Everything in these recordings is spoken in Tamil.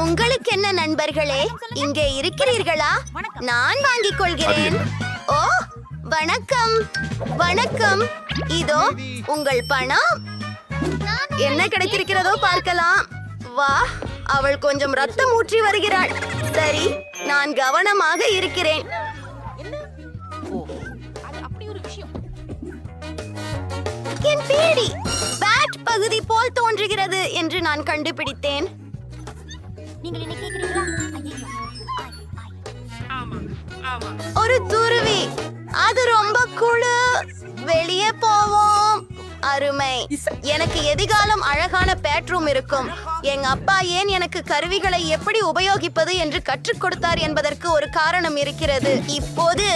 உங்களுக்கு என்ன நண்பர்களே, இங்கே இருக்கிறீர்களா? நான் வாங்கிக் கொள்கிறேன். ஓ, வணக்கம் வணக்கம். இதோ உங்கள் பணம். என்ன கிடைத்திருக்கிறதோ பார்க்கலாம். வா, அவள் கொஞ்சம் ரத்தம் ஊற்றி வருகிறாள். சரி, நான் கவனமாக இருக்கிறேன். என் பேடி பேட் பகுதி போல் தோன்றுகிறது என்று நான் கண்டுபிடித்தேன். ஒரு துருவி, அது ரொம்ப குழு. வெளியே போவோம். அருமை. எனக்கு எதிர்காலம் அழகான பெட்ரூம் இருக்கும். எங்க அப்பா ஏன் எனக்கு கருவிகளை எப்படி உபயோகிப்பது என்று கற்றுக் கொடுத்தார் என்பதற்கு ஒரு காரணம் இருக்கிறது. இப்போது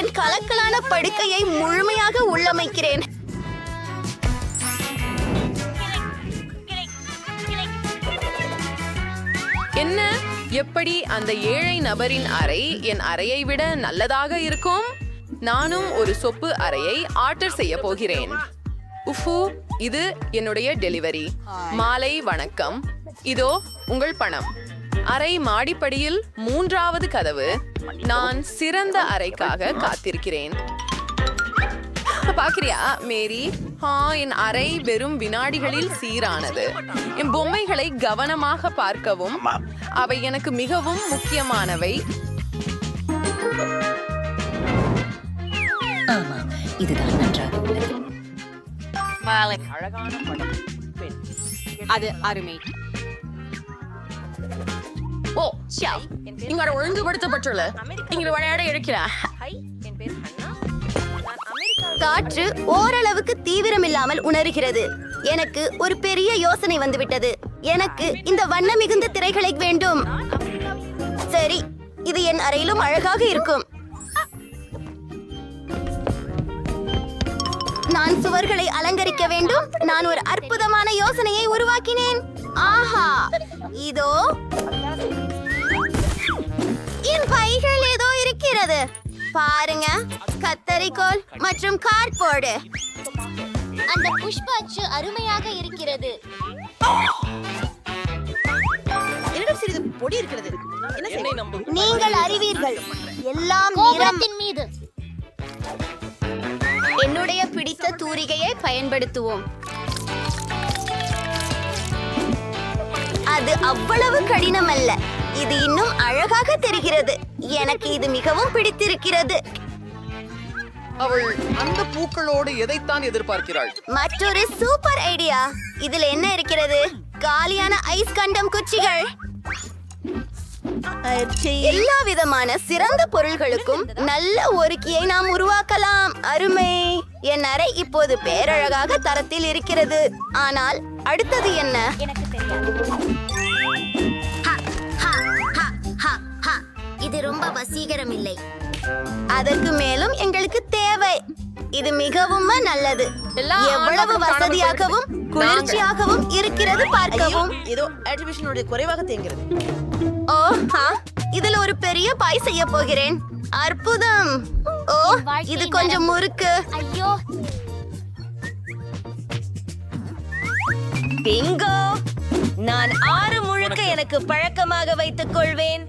என் கலக்கலான படுக்கையை முழுமையாக உள்ளமைக்கிறேன். என்ன, எப்படி அந்த ஏழை நபரின் அறை என் அறையை விட நல்லதாக இருக்கும்? நானும் ஒரு சொப்பு அறையை ஆர்டர் செய்ய போகிறேன். உஃபு, இது என்னுடைய டெலிவரி. மாலை வணக்கம். இதோ உங்கள் பணம். அறை மாடிப்படியில் 3வது கதவு. நான் சிறந்த அறைக்காக காத்திருக்கிறேன். பாக்கிறியா மேரி? என் அறை வெறும் வினாடிகளில் சீரானது. என் பொம்மைகளை கவனமாக பார்க்கவும், அவை எனக்கு மிகவும் முக்கியமானவை. ஆமாம், இதுதான் நன்றாக உள்ளது. அழகான படம். அது அருமை. ஓ, இங்க ஒழுங்குபடுத்தப்பட்டுள்ள இங்க விளையாட இருக்கிறா. காற்று ஓரளவுக்கு தீவிரமில்லாமல் உணர்கிறது. எனக்கு ஒரு பெரிய யோசனை வந்துவிட்டது. எனக்கு இந்த வண்ண மிகுந்த திரைகளை வேண்டும். சரி, இது என் அறையிலும் அழகாக இருக்கும். நான் சுவர்களை அலங்கரிக்க வேண்டும். நான் ஒரு அற்புதமான யோசனையை உருவாக்கினேன். ஆஹா, இதோ என் பைகள் ஏதோ இருக்கிறது. பாருங்க, கத்தரிக்கோல் மற்றும் கார்ட்போர்டு. அந்த புஷ்ப அச்சு அருமையாக இருக்கிறது. என்னிடம் சிறிது பொடி இருக்கிறது. நீங்கள் அறிவீர்கள், எல்லாம் நிறத்தின் மீது. என்னுடைய பிடித்த தூரிகையை பயன்படுத்துவோம். அது அவ்வளவு கடினம் அல்ல. இது இன்னும் அழகாக தெரிகிறது. எனக்கு இது மிகவும் பிடித்திருக்கிறது. அவள் அந்த பூக்களோடு எதைத்தான் எதிர்பார்க்கிறாள்? மற்றொரு சூப்பர் ஐடியா. இதில் என்ன இருக்கிறது? காலியான ஐஸ் கண்டம் குச்சிகள். எல்லா விதமான சிறந்த பொருள்களுக்கும் நல்ல ஒருக்கியை நாம் உருவாக்கலாம். அருமை. என் அறை இப்போது பேரழகாக தரத்தில் இருக்கிறது. ஆனால் அடுத்தது என்ன? எனக்கு தெரியாது. இது ரொம்ப வசீகரம் இல்லை. அதற்கு மேலும் எங்களுக்கு தேவை. இது மிகவும் நல்லது. எவ்வளவு வசதியாகவும் குளிர்ச்சியாகவும் இருக்கிறது பார்க்கவும். ஏதோ ஆர்டிஃபிஷியல் குறைவாக தேங்கிறது. ஓ, இதில் ஒரு பெரிய பாய் செய்ய போகிறேன். அற்புதம். ஓ, இது கொஞ்சம் முறுக்கு. ஐயோ, பிங்கோ! நான் 6 முழுக்க எனக்கு பழக்கமாக வைத்துக் கொள்வேன்.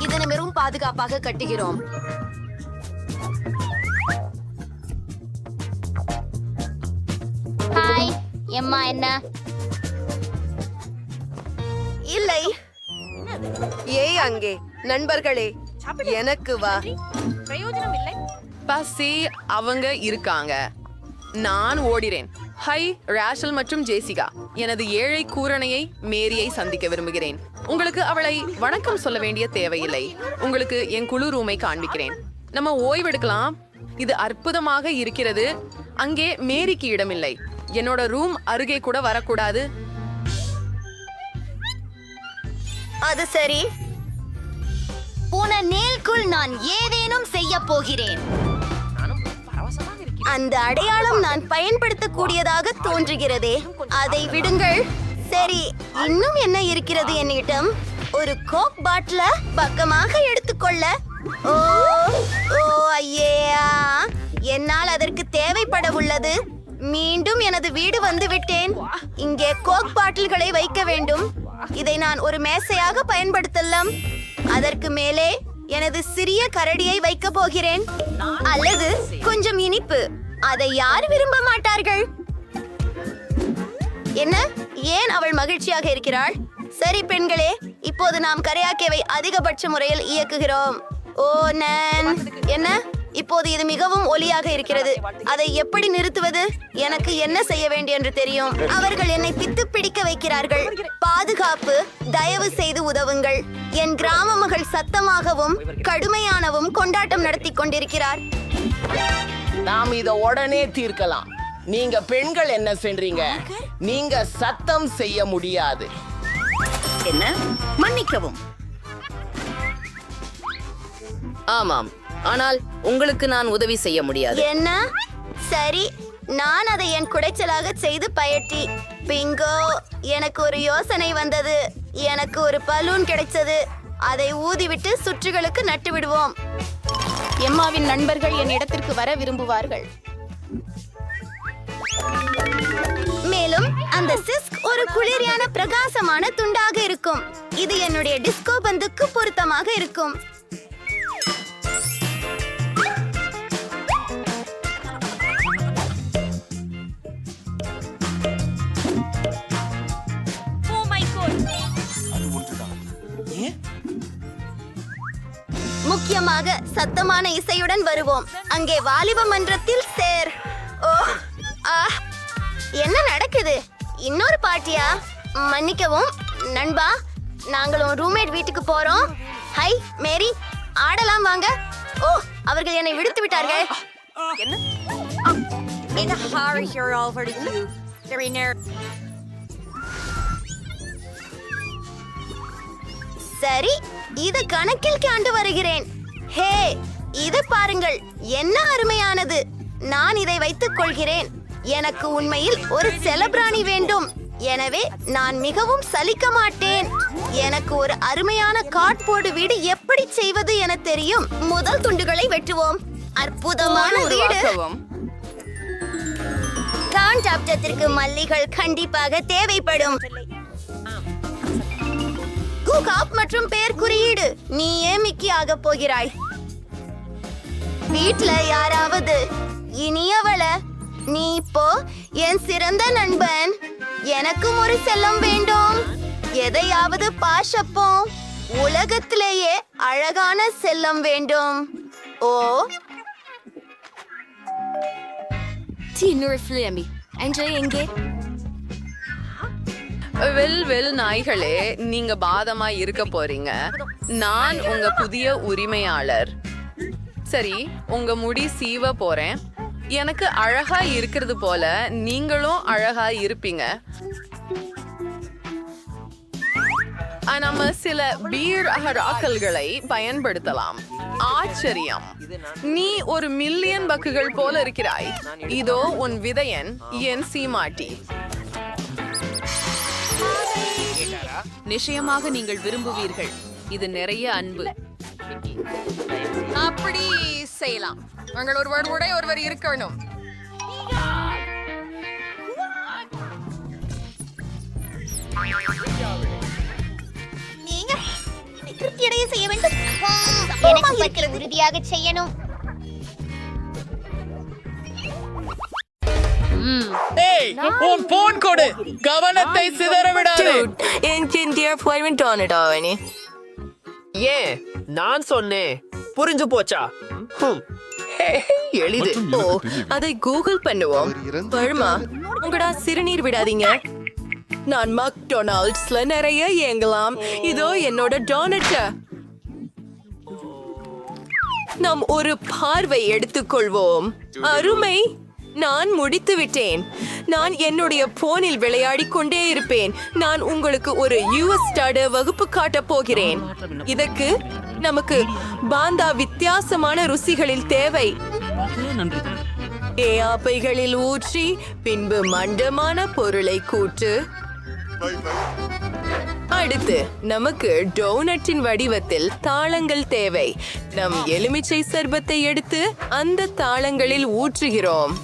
இதனை மிகவும் பாதுகாப்பாக கட்டுகிறோம். ஹாய் எம்மா. என்ன? இல்லை. ஏய் அங்கே நண்பர்களே, எனக்கு வா. பிரயோஜனம் இல்லை. பசி, அவங்க இருக்காங்க. நான் ஓடிறேன். ஹை ராஷல் மற்றும் ஜேசிகா. எனது ஏழை கூரணையை மேரியை சந்திக்க விரும்புகிறேன். உங்களுக்கு அவளை வணக்கம் சொல்ல வேண்டிய தேவையில்லை. உங்களுக்கு என் குழு ரூமை காண்பிக்கிறேன். நம்ம ஓய்வெடுக்கலாம். இது அற்புதமாக இருக்கிறது. அங்கே மேரிக்கு இடமில்லை. என்னோட ரூம் அருகே கூட வரக்கூடாது. அது சரி. உன நேல்குள் நான் ஏதேனும் செய்ய போகிறேன். அந்த அடையாளம் நான் பயன்படுத்தக்கூடியதாக தோன்றுகிறதே. அதை விடுங்கள். சரி, இன்னும் என்ன இருக்கிறது என்னிடம்? ஒரு கோக் பாட்டில பக்கமாக எடுத்துக்கொள்ள. ஓ ஓ ஐயா, என்னால் அதற்கு தேவைப்பட உள்ளது. மீண்டும் எனது வீடு வந்து விட்டேன். இங்கே கோக் பாட்டில்களை வைக்க வேண்டும். இதை நான் ஒரு மேசையாக பயன்படுத்தலாம். அதற்கு மேலே எனது சிறிய கரடியை வைக்க போகிறேன். அல்லது கொஞ்சம் இனிப்பு. அதை யார் விரும்ப மாட்டார்கள்? என்ன? ஏன் அவள் மகிழ்ச்சியாக இருக்கிறாள்? சரி பெண்களே, இப்போது நாம் கரையாக்கேவை அதிகபட்ச முறையில் இயக்குகிறோம். ஓ நான் என்ன? இப்போது இது மிகவும் ஒலியாக இருக்கிறது. அதை எப்படி நிறுத்துவது? எனக்கு என்ன செய்ய வேண்டும் என்று தெரியும். அவர்கள் என்னை பித்து பிடிக்க வைக்கிறார்கள். பாதுகாப்பு, தயவு செய்து உதவுங்கள். என் கிராம மகள் சத்தமாகவும் கடுமையானவும் கொண்டாட்டம் நடத்தி கொண்டிருக்கிறார். நாம் இத உடனே தீர்க்கலாம். நீங்க பெண்கள் என்ன செய்றீங்க? நீங்க சத்தம் செய்ய முடியாது. என்ன? மன்னிக்கவும். ஆமாம், ஆனால் உங்களுக்கு நான் உதவி செய்ய முடியாது. என்ன? சரி, நான் அதை என் குடைச்சலாக செய்து பயட்டி. பிங்கோ, எனக்கு ஒரு யோசனை வந்தது. எனக்கு ஒரு பலூன் கிடைச்சது. அதை ஊதிவிட்டு சுற்றுகளுக்கு நட்டு விடுவோம். எம்மாவின் நண்பர்கள் என் இடத்திற்கு வர விரும்புவார்கள். மேலும் அந்த சிஸ்க் ஒரு குளிரியான பிரகாசமான துண்டாக இருக்கும். இது என்னுடைய டிஸ்கோ பந்துக்கு பொருத்தமாக இருக்கும். முக்கியமாக சத்தமான இசையுடன் வருவோம். அங்கே வாலிப மன்றத்தில் சேர். ஓ ஆ, என்ன நடக்குது? இன்னொரு பார்ட்டியா? மன்னிக்கவும் நண்பா, நாங்களும் ரூம்மேட் வீட்டுக்கு போறோம். ஹை மேரி, ஆடலாம் வாங்க. ஓ, அவர்கள் என்னை விடுத்து விட்டார்கள். சரி, இது கணக்கில் காண்டு வருகிறேன். ஹே, இது பாருங்கள், என்ன அருமையானது. நான் இதை வைத்துக் கொள்கிறேன். எனக்கு உண்மையில் ஒரு செலபிராணி வேண்டும். எனவே நான் மிகவும் சலிக்க மாட்டேன். எனக்கு ஒரு அருமையான கார்ட்போர்டு வீடு எப்படி செய்வது என தெரியும். முதல் துண்டுகளை வெட்டுவோம். அற்புதமான வீடு. காண்டாப்டத்திற்கு மல்லிகள் கண்டிப்பாக தேவைப்படும். கூகாப் மற்றும் பெயர் குறியீடு. நீயே மிக்கி ஆக போகிறாய். வீட்ல யாராவது இனியவள, நீ இப்போ என் சிறந்த நண்பன். எனக்கும் ஒரு செல்லம் வேண்டும். எதையாவது பாஷப்போம். உலகத்திலேயே அழகான செல்லம் வேண்டும். ஓ எங்கே? வெல் நாய்களே, நீங்க பாதமா இருக்க போறீங்க. நான் உங்க புதிய உரிமையாளர். சரி, உங்க முடி சீவ போறேன். எனக்கு அழகா இருக்கிறது போல நீங்களும் அழகா இருப்பீங்க. நம்ம சில பீர் அகராக்கல்களை பயன்படுத்தலாம். ஆச்சரியம், நீ ஒரு மில்லியன் பக்குகள் போல இருக்கிறாய். இதோ உன் விதையன், என் சீமாட்டி. நிச்சயமாக நீங்கள் விரும்புவீர்கள். இது நிறைய அன்பு. அப்படி செய்யலாம். உங்கள் ஒருவர் இருக்கணும். நீங்க திருப்தி அடைய செய்ய வேண்டும். எனக்கு இருக்கிறது உறுதியாக செய்யணும். ஏய், உன் போன் கொடு. கவனத்தை சிதற விடாதே. ஏன் நான் சொன்னேன், புரிஞ்சு போச்சா? எளிது. ஓ, அதை கூகுள் பண்ணுவோம். பழுமா, உங்கடா சிறுநீர் விடாதீங்க. நான் மக்டொனால்ட்ஸ்ல நிறைய ஏங்கலாம். இதோ என்னோட டோனட். நாம் ஒரு பார்வை எடுத்துக்கொள்வோம். அருமை, நான் முடித்து விட்டேன். நான் என்னுடைய போனில் விளையாடி கொண்டே இருப்பேன். நான் உங்களுக்கு ஒரு US வகுப்பு காட்டப் போகிறேன். இதற்கு நமக்கு பாந்தா வித்தியாசமான ருசிகளில் தேவை. ஆப்பைகளில் ஊற்றி பின்பு மண்டமான பொருளை கூட்டு. அடுத்து நமக்கு டோனட்டின் வடிவத்தில் தாளங்கள் தேவை. நம் எலுமிச்சை சர்பத்தை எடுத்து அந்த தாளங்களில் ஊற்றுகிறோம்.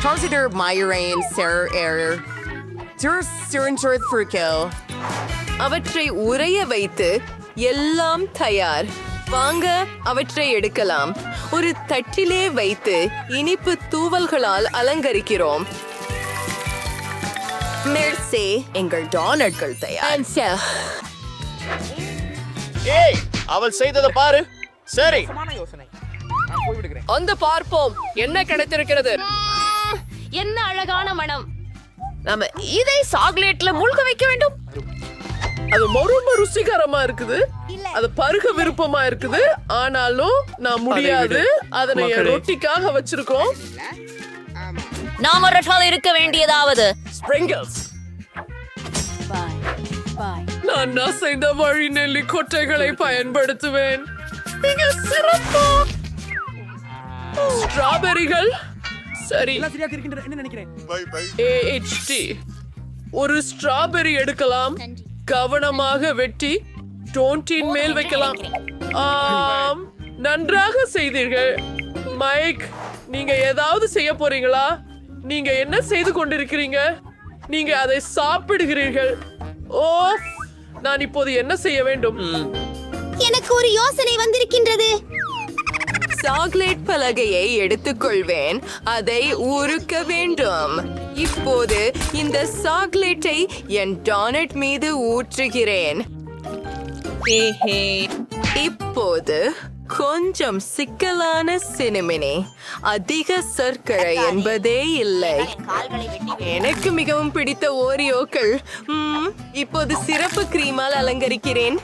Torsider Myrain Sarah Error அவற்றை உறைய வைத்து எல்லாம் தயார். வாங்க அவற்றை எடுக்கலாம். ஒரு தட்டிலே வைத்து இனிப்பு தூவல்களால் அலங்கரிக்கிறோம். மெர்சி, எங்கள் டோனட்கள் தயார். ஏய் அவள் செய்ததை பாரு. சரி வந்து பார்ப்போம் என்ன கிடைத்திருக்கிறது. என்ன அழகான மனம். நாம இதை சாக்லேட்ல மூழ்க வைக்க வேண்டும். அது ரொம்ப ருசிகரமா இருக்குது. அது பருக விருப்பமா இருக்குது. ஆனாலும் நான் முடியாது. அதனை ரொட்டிக்காக வச்சிருக்கோம். நாம் ஒரு இருக்க வேண்டியதாவது ஸ்ப்ரிங்கிள்ஸ். நான் நசைந்த வழி நெல்லி கொட்டைகளை பயன்படுத்துவேன். மிக சிறப்பு. ஸ்ட்ராபெரிகள். சரி. AHT. ஒரு ஸ்ட்ராபெரி எடுக்கலாம். கவனமாக வெட்டி டோன்டின் மேல் வைக்கலாம். ஆம், நன்றாக செய்தீர்கள். மைக், நீங்க ஏதாவது செய்ய போறீங்களா? நீங்க என்ன செய்து கொண்டிருக்கிறீங்க? நீங்க அதை சாப்பிடுகிறீர்கள். ஓ, நான் இப்போது என்ன செய்ய வேண்டும்? எனக்கு ஒரு யோசனை வந்திருக்கின்றது. சாக்லேட் பலகையை எடுத்துக்கொள்வேன். அதை உருக்க வேண்டும். இப்போது இந்த சாக்லேட்டை என் டோனட் மீது ஊற்றுகிறேன். இப்போது கொஞ்சம் சிக்கலான சினிமினி. அதிக சர்க்கரை என்பதே இல்லை. எனக்கு மிகவும் பிடித்த ஓரியோக்கள். இப்போது சிறப்பு கிரீமால் அலங்கரிக்கிறேன்.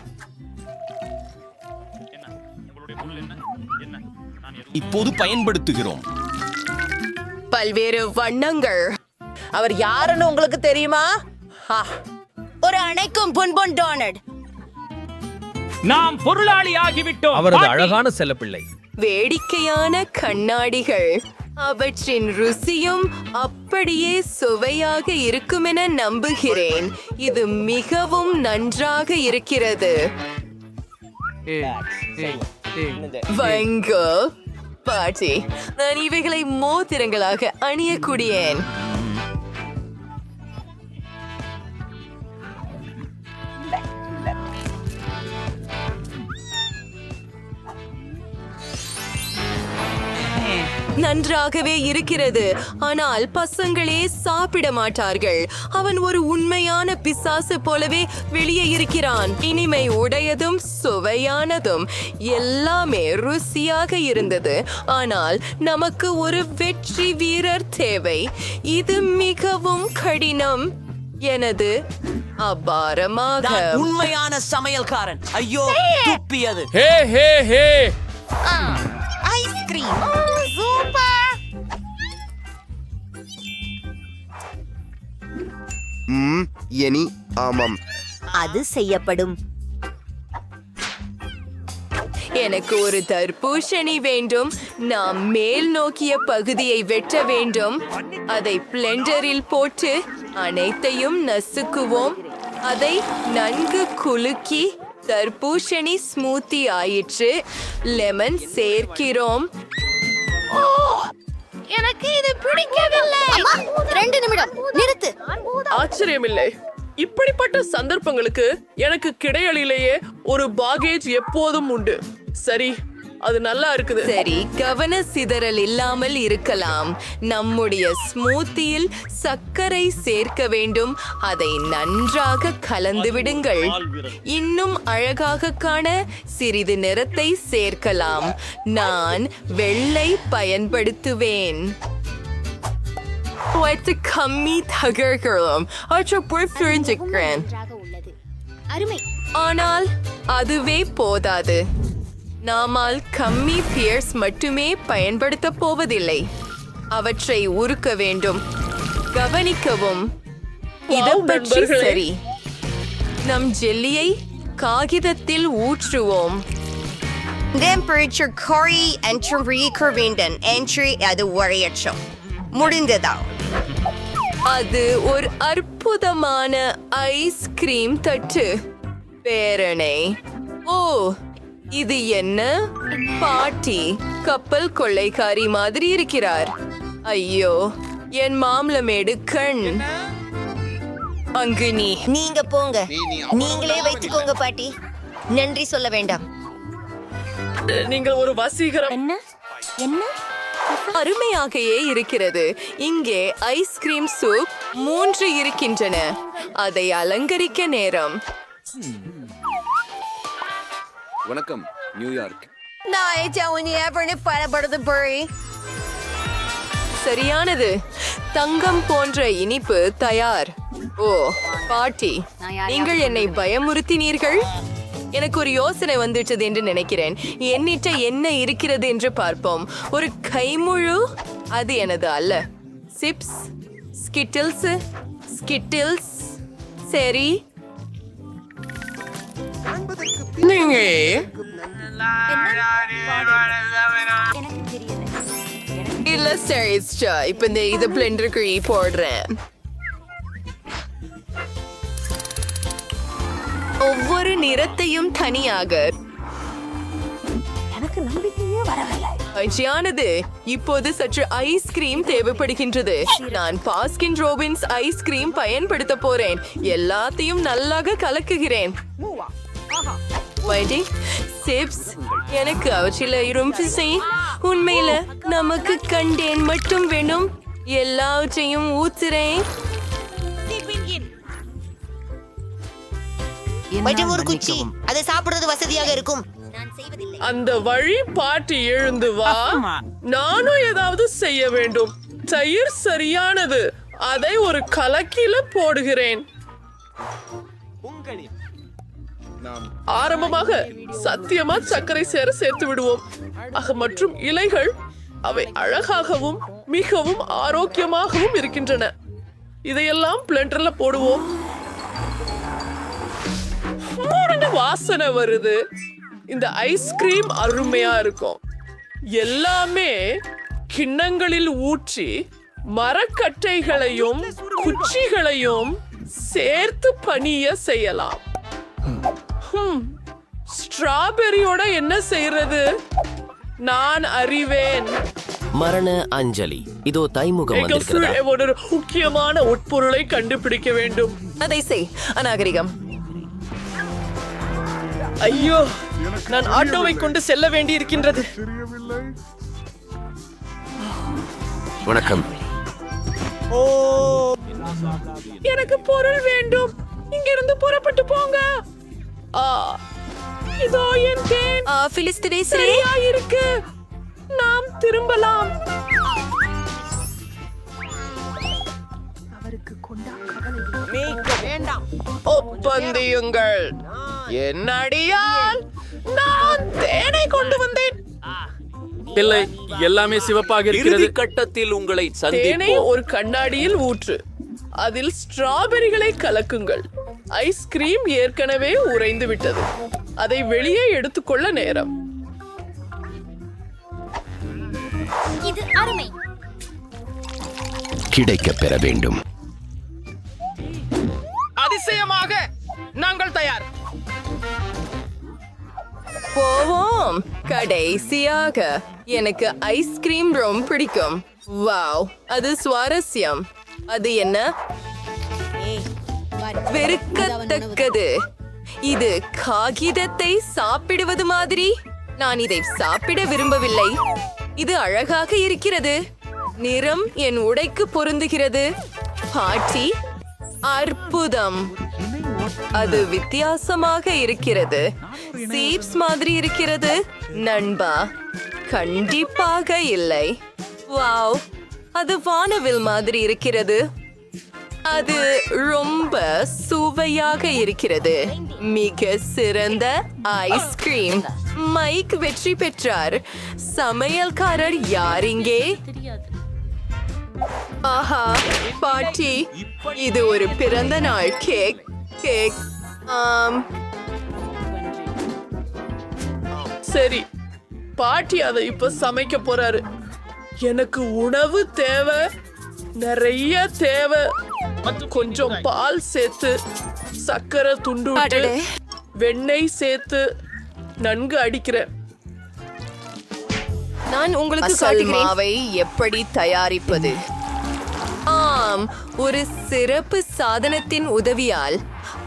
இப்போது பயன்படுத்துகிறோம். பல்வேறு வண்ணங்கள். அவர் யாருன்னு உங்களுக்கு தெரியுமா? ஒரு அணைக்கும் பொன்பொன் டோனட். நாம் பொருளாளி ஆகிவிட்டோம். அவரது அழகான செல்லப்பிள்ளை. வேடிக்கையான கண்ணாடிகள். அவற்றின் ருசியும் அப்படியே சுவையாக இருக்கும் என நம்புகிறேன். இது மிகவும் நன்றாக இருக்கிறது. வங்கோ பாட்டி, நான் இவைகளை மோதிரங்களாக அணியக்கூடியேன். நன்றாகவே இருக்கிறது. ஆனால் பசங்களே சாப்பிட மாட்டார்கள். அவன் ஒரு உண்மையான பிசாசு போலவே வெளியே இருக்கிறான். இனிமை உடையதும் சுவையானதும் எல்லாமே ருசியாக இருந்தது. ஆனால் நமக்கு ஒரு வெற்றி வீரர் தேவை. இது மிகவும் கடினம். எனது அபாரமாக உண்மையான சமையல்காரன். ஐயோ, துப்பியது. ஹே ஹே ஹே. ஐஸ்கிரீம். சூப்பர். எனி ஆமாம், அது செய்யப்படும். எனக்கு ஒரு தர்பூசணி வேண்டும். நாம் மேல் நோக்கிய பகுதியை வெட்ட வேண்டும். அதை பிளெண்டரில் போட்டு அனைத்தையும் நசுக்குவோம். அதை நன்கு குலுக்கி தர்பூசணி ஸ்மூத்தி ஆயிற்று. லெமன் சேர்க்கிறோம். எனக்கு இது பிடிக்கவில்லை. 2 நிமிடம் நிறுத்து. ஆச்சரியமில்லை. இப்படிப்பட்ட சந்தர்ப்பங்களுக்கு எனக்கு கிடையலிலேயே ஒரு பாகேஜ் எப்போதும் உண்டு. சரி, அது நல்லா இருக்குது. சரி, கவன சிதறல் இல்லாமல் இருக்கலாம். நம்முடைய ஸ்மூத்தியில் சர்க்கரை சேர்க்க வேண்டும். அதை நன்றாக கலந்து விடுங்கள். இன்னும் அழகாக காண சிறிது நிறத்தை சேர்க்கலாம். நான் வெள்ளை பயன்படுத்துவேன். கம்மி தகர்களும் அருமை. ஆனால் அதுவே போதாது. நாமால் கம்மி பியர்ஸ் மட்டுமே பயன்படுத்த போவதில்லை. அவற்றை உருக்க வேண்டும். கவனிக்கவும். இதை பற்றி சரி. நம் ஜெல்லியை காகிதத்தில் ஊற்றுவோம். Temperature curry and வேண்டும். Entry அது வரையச்சோம். முடிந்ததா? அது ஒரு அற்புதமான ஐஸ்கிரீம் தட்டு. பேரணை. ஓ, இது என்ன? பாட்டி கப்பல் கொள்ளைக்காரி மாதிரி இருக்கிறார். ஐயோ, என் மாம்பழமேடு கண். அங்கு நீங்க போங்க, நீங்களே வைத்துக்கோங்க பாட்டி. நன்றி சொல்ல வேண்டாம். நீங்கள் ஒரு வசீகரம். அருமையாகவே இருக்கிறது. இங்கே ஐஸ்கிரீம் சூப் 3 இருக்கின்றன. அதை அலங்கரிக்க நேரம். வணக்கம் நியூயார்க். சரியானது. தங்கம் போன்ற இனிப்பு தயார். ஓ பாட்டி, நீங்கள் என்னை பயமுறுத்தினீர்கள். எனக்கு ஒரு யோசனை வந்துட்டது என்று நினைக்கிறேன். என்னிட்ட என்ன இருக்கிறது என்று பார்ப்போம். ஒரு கைமுழு, அது எனது அல்ல. Chips, Skittles. சரி, நீங்க இல்ல சரிச்சா. இப்ப இந்த பிளெண்டருக்கு போடுறேன். ஒவ்வொரு நிறத்தையும் தனியாக. மகிழ்ச்சியானது. இப்போது சற்று ஐஸ்கிரீம் தேவைப்படுகின்றது. நான் பாஸ்கின் ரோபின்ஸ் ஐஸ்கிரீம் பயன்படுத்த போறேன். எல்லாத்தையும் நல்லாக கலக்குகிறேன். சிப்ஸ், எனக்கு அவற்றில் உண்மையில நமக்கு கண்டேன் மட்டும் வேணும். எல்லாவற்றையும் ஊத்துறேன். மற்றும் ஒரு குச்சி, அதை சாப்பிடுறது வசதியாக இருக்கும். அந்த வழி பாட்டி எழுந்து வா. நானும் ஏதாவது செய்ய வேண்டும். தயிர் சரியானது. அதை ஒரு கலக்கில போடுகிறேன். ஆரம்பமாக சத்தியமா சர்க்கரை சேர்த்து விடுவோம். மற்றும் இலைகள், அவை அழகாகவும் மிகவும் ஆரோக்கியமாகவும் இருக்கின்றன. இதையெல்லாம் பிளெண்டர்ல போடுவோம். வாசனை வருது. இந்த ஐஸ்கிரீம் அருமையா இருக்கும். எல்லாமே கிண்ணங்களில் ஊற்றி மரக்கட்டைகளையும் குச்சிகளையும் சேர்த்து பனிய செய்யலாம். ஸ்ட்ராபெரியோட என்ன செய்யறது? நான் அறிவேன். மரண அஞ்சலி. இதோ தைமுகம் ஒரு முக்கியமான உட்பொருளை கண்டுபிடிக்க வேண்டும். அதை செய். அநாகரிகம். ஐயோ, நான் ஆட்டோவை கொண்டு செல்ல வேண்டி இருக்கின்றது. வணக்கம். எனக்கு பொருள் வேண்டும். இங்கிருந்து புறப்பட்டு போங்க. இதோ என் தேன். பிலிஸ்திரே சரியா இருக்கு. நாம் திரும்பலாம். ஒப்பந்தியுங்கள். என்னடியால் நான் தேனை கொண்டு வந்தேன். இல்லை, எல்லாமே சிவப்பாக இருக்கிறது. கட்டத்தில் உங்களை தேனை ஒரு கண்ணாடியில் ஊற்று. அதில் ஸ்ட்ராபெரிகளை கலக்குங்கள். ஐஸ்கிரீம் ஏற்கனவே உறைந்து விட்டது. அதை வெளியே எடுத்துக்கொள்ள நேரம். இது அருமை. கிடைக்க பெற வேண்டும். அதிசயமாக, நாங்கள் தயார். போவோம். கடைசியாக எனக்கு ஐஸ்கிரீம் ரொம்ப பிடிக்கும். வாவ், அது சுவாரஸ்யம். அது என்ன? வெறுக்கத்தக்கது. இது காகிதத்தை சாப்பிடுவது மாதிரி. நான் இதை சாப்பிட விரும்பவில்லை. இது அழகாக இருக்கிறது. நிறம் என் உடைக்கு பொருந்துகிறது. பாட்டி, அற்புதம். அது வித்தியாசமாக இருக்கிறது. சீப்ஸ் மாதிரி இருக்கிறது. நண்பா, கண்டிப்பாக இல்லை. வாவ், அது வானவில் மாதிரி இருக்கிறது. அது ரொம்ப சுவையாக இருக்கிறது. மிக சிறந்த ஐஸ்கிரீம். மைக் வெற்றி பெற்றார். சமையல்காரர் யார் இங்கே? ஆஹா பாட்டி, இது ஒரு பிறந்த நாள் கேக். சரி, பாட்டி அதை இப்ப சமைக்க போறாரு. எனக்கு உணவு தேவை, நிறைய தேவை. கொஞ்சம் பால் சேர்த்து, சக்கரை துண்டு விட்டு, வெண்ணெய் சேர்த்து நன்கு அடிக்கிறேன். நான் உங்களுக்கு காட்டுகிறேன் மாவை எப்படி தயாரிப்பது. ஆம், ஒரு சிறப்பு சாதனத்தின் உதவியால்.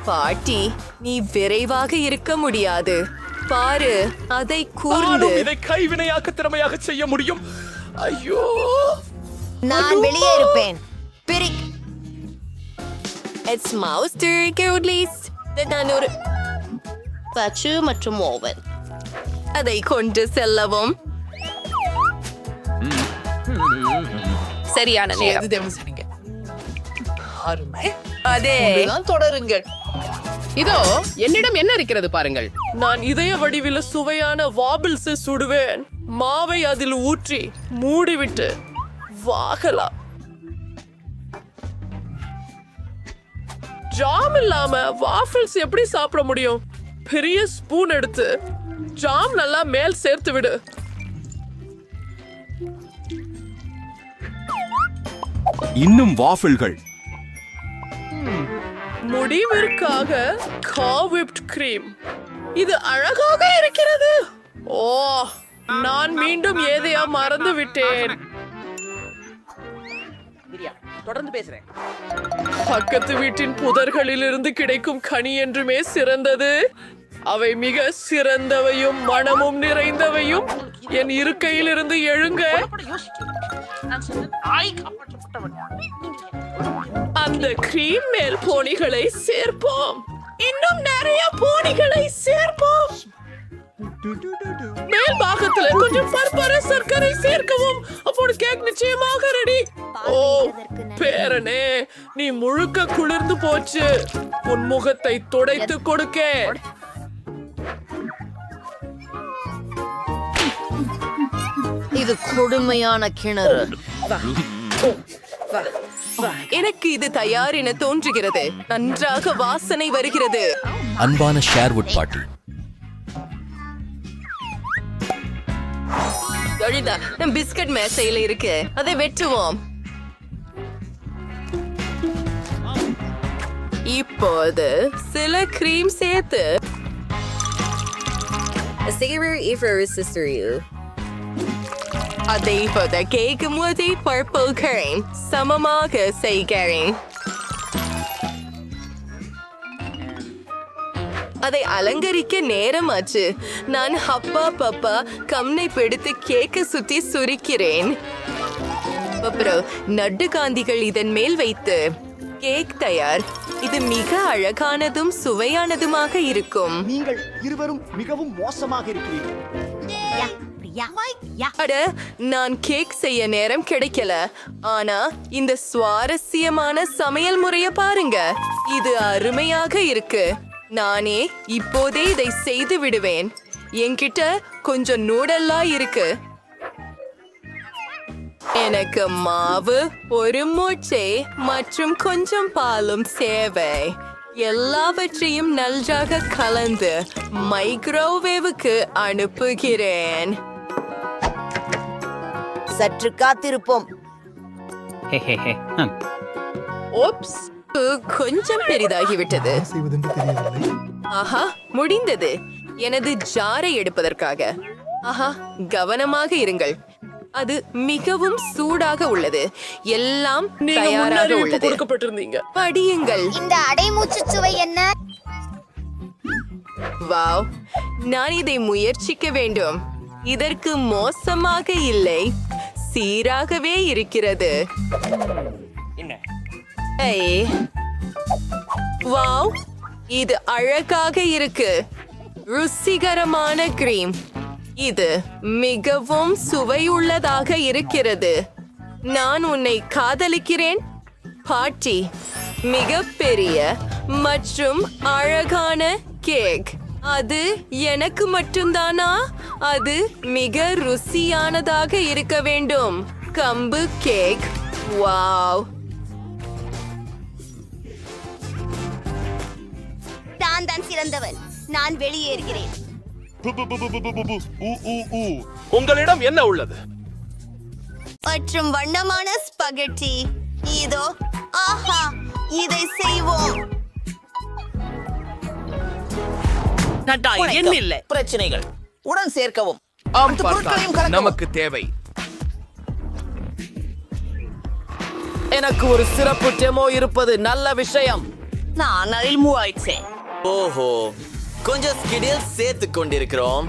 பாட்டி, நீ விரைவாக இருக்க முடியாது. பாரு, அதை கூர்ந்து. இதை கைவினையாக்க திறமையாக செய்ய முடியும். ஐயோ, நான் வெளியே இருப்பேன். பிரிக். It's Mauster Goodlies. நான் ஒரு பச்சு மற்றும் ஓவன். அதை கொண்டு செல்லவும். சரியான நேரம். அதே தொடருங்கள். இதோ என்னிடம் என்ன இருக்கிறது பாருங்கள். நான் இதய வடிவில சுவையான வாபிள்ஸ் சுடுவேன். மாவை அதில் ஊற்றி மூடிவிட்டு வாகலாம். ஜாம் இல்லாம வாஃபிள்ஸ் எப்படி சாப்பிட முடியும்? பெரிய ஸ்பூன் எடுத்து ஜாம் நல்லா மேல் சேர்த்து விடு. இன்னும் வாஃபிள்கள். முடிவிற்காக காவிப்ட் கிரீம். இது அழகாக இருக்கிறது. ஓ, நான் மீண்டும் ஏதையா மறந்து விட்டேன். தொடர்ந்து பேசுறேன். பக்கத்து வீட்டின் புதர்களிலிருந்து கிடைக்கும் கனி என்றுமே சிறந்தது. அவை மிக சிறந்தவையும் மனமும் நிறைந்தவையும். என் இருக்கையிலிருந்து எழுங்க. அந்த கிரீம் மேல் போனிகளை சேர்ப்போம். இன்னும் நிறைய போனிகளை சேர்ப்போம். மேல் பாகத்துல கொஞ்சம் பற்பர சர்க்கரை சேர்க்கவும். அப்போது கேக் நிச்சயமாக ரெடி. ஓ பேரனே, நீ முழுக்க குளிர்ந்து போச்சு. உன் முகத்தை துடைத்து கொடுக்க. இது கொடுமையான கிணறு. எனக்கு இது தயார் என தோன்றுகிறது. நன்றாக வாசனை வருகிறது. அன்பான ஷேர்வுட் பாட்டி, பிஸ்கட் மேசையில இருக்கு, அதை வெட்டுவோம். இப்போது சில கிரீம் சேர்த்து அதை கேக் முதல் பர்பிள் கிரீம் சமமாக செய்கிறேன். அதை அலங்கரிக்க நேரம் ஆச்சு. நான் ஹப்பா பப்பா கம்னை பிடித்து கேக்க சுத்தி சுரிக்கிறேன். அப்புறம் நட்டு காந்திகள் இதன் மேல் வைத்து கேக் தயார். இது மிக அழகானதும் சுவையானதுமாக இருக்கும். நீங்கள் இருவரும் மிகவும் மோசமாக இருக்கிறீர்கள். அட, நான் கேக் செய்ய நேரம் கிடைக்கல. ஆனா இந்த சுவாரஸ்யமான சமையல் முறைய பாருங்க. இது அருமையாக இருக்கு. நானே இப்போதே இதை செய்து விடுவேன். என்கிட்ட கொஞ்சம் நூடல்லா இருக்கு. எனக்கு மாவு, ஒரு முட்டை மற்றும் கொஞ்சம் பாலும் சேவை. எல்லாவற்றையும் நன்றாக கலந்து மைக்ரோவேவுக்கு அனுப்புகிறேன். சற்று காத்திருப்போம். ஓப்ஸ், கொஞ்சம் பெரிதாகிவிட்டது. ஆஹா, முடிந்தது. எனது ஜாரை எடுப்பதற்காக. ஆஹா, கவனமாக இருங்கள். அது மிகவும் சூடாக உள்ளது. எல்லாம் தயாராக உள்ளது. கொடுக்கப்பட்டிருந்தீங்க. படியுங்கள். இந்த அடைமூச்சு சுவை என்ன? வாவ், நான் இதை முயற்சிக்க வேண்டும். இதற்கு மோசமாக இல்லை, சீராகவே இருக்கிறது. ஏய், வாவ், இது அழகாக இருக்கு. ருசிகரமான கிரீம். இது மிகவும் சுவையுள்ளதாக இருக்கிறது. நான் உன்னை காதலிக்கிறேன் பாட்டி. மிகப்பெரிய மற்றும் அழகான கேக். அது எனக்கு மட்டும்தானா? அது மிக ருசியானதாக இருக்க வேண்டும். கம்பு கேக். வாவ், தான் சிறந்தவன். நான் வெளியேறுகிறேன். உங்களிடம் என்ன உள்ளது? மற்றும் வண்ணமான ஸ்பகெட்டி. இதோ, ஆஹா, இதை செய்வோம். என்ன இல்லை பிரச்சனைகள் உடன் சேர்க்கவும். நமக்கு தேவை. எனக்கு ஒரு சிறப்பு டெமோ இருப்பது நல்ல விஷயம். நான் அதில் மூவாயிடுச்சேன். ஓஹோ, கொஞ்சம் ஸ்கிடில் சேர்த்து கொண்டிருக்கிறோம்.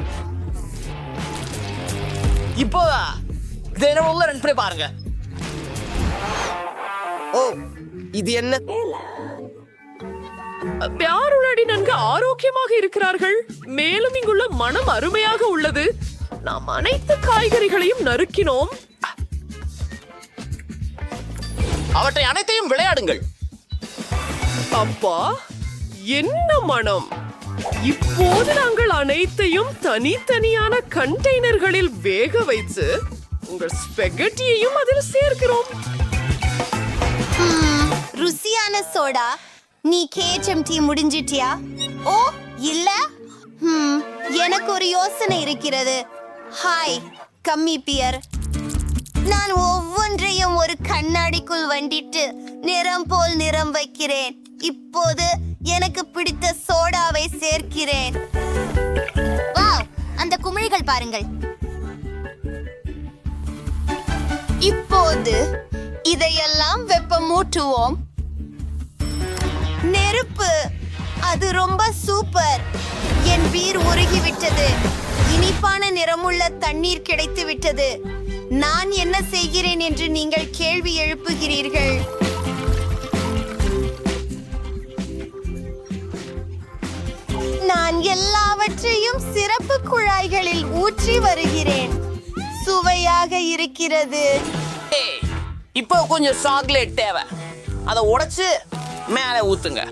இப்போ தினம் உள்ள ரெண்டு பேர் பாருங்க. ஓ, இது என்ன? யாருடைய நன்கு ஆரோக்கியமாக இருக்கிறார்கள். மேலும் இங்குள்ள மனம் அருமையாக உள்ளது. நாம் அனைத்து காய்கறிகளையும் நறுக்கினோம். அவற்றை அனைத்தையும் விளையாடுங்கள். அப்பா, என்ன மனம்! இப்போது நாங்கள் அனைத்தையும் தனித்தனியான கண்டெய்னர்களில் வேக வைத்து உங்கள் ஸ்பெகட்டியையும் அதில் சேர்க்கிறோம். ருசியான சோடா. நீ KHMT முடிஞ்சிட்டியா? ஓ இல்ல. எனக்கு ஒரு யோசனை இருக்கிறது. ஹாய் கம்மி பியர். நான் ஒவ்வொன்றையும் ஒரு கண்ணாடிக்குள் வண்டிட்டு நிறம் போல் நிறம் வைக்கிறேன். இப்போது எனக்கு பிடித்த சோடாவை சேர்க்கிறேன். வாவ், அந்த குமிழிகள் பாருங்கள். இப்போது இதையெல்லாம் வெப்பமூட்டுவோம். நெருப்பு, அது ரொம்ப சூப்பர். என் பீர் உருகிவிட்டது. இனிப்பான நிறமுள்ள தண்ணீர் கிடைத்து விட்டது. நான் என்ன செய்கிறேன் என்று நீங்கள் கேள்வி எழுப்புகிறீர்கள். நான் எல்லாவற்றையும் சிறப்பு குழாய்களில் ஊற்றி வருகிறேன். சுவையாக இருக்கிறது. இப்போ கொஞ்சம் சாக்லேட் தேவை. அதை உடைச்சு மேலே ஊத்துங்க.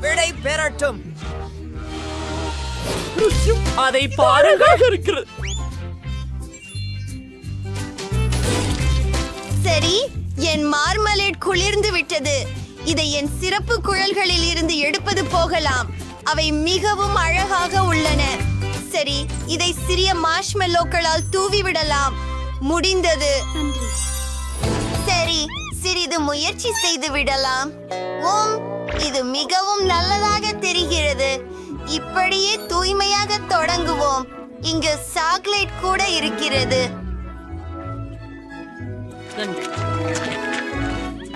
விடை பெறட்டும். அதை பாருங்கள் இருக்கிறது. சரி, என் மார்மலேட் குளிர்ந்து விட்டது. இதை என் சிறப்பு குழல்களில் இருந்து எடுப்பது போகலாம். அவை மிகவும் அழகாக உள்ளன. சரி, இதை சிறிய மார்ஷ்மெல்லோக்களால் தூவி விடலாம். முடிந்தது. சரி, சிறிது முயற்சி செய்து விடலாம். இது மிகவும் நல்லதாக தெரிகிறது. இப்படியே தூய்மையாக தொடங்குவோம். இங்கு சாக்லேட் கூட இருக்கிறது.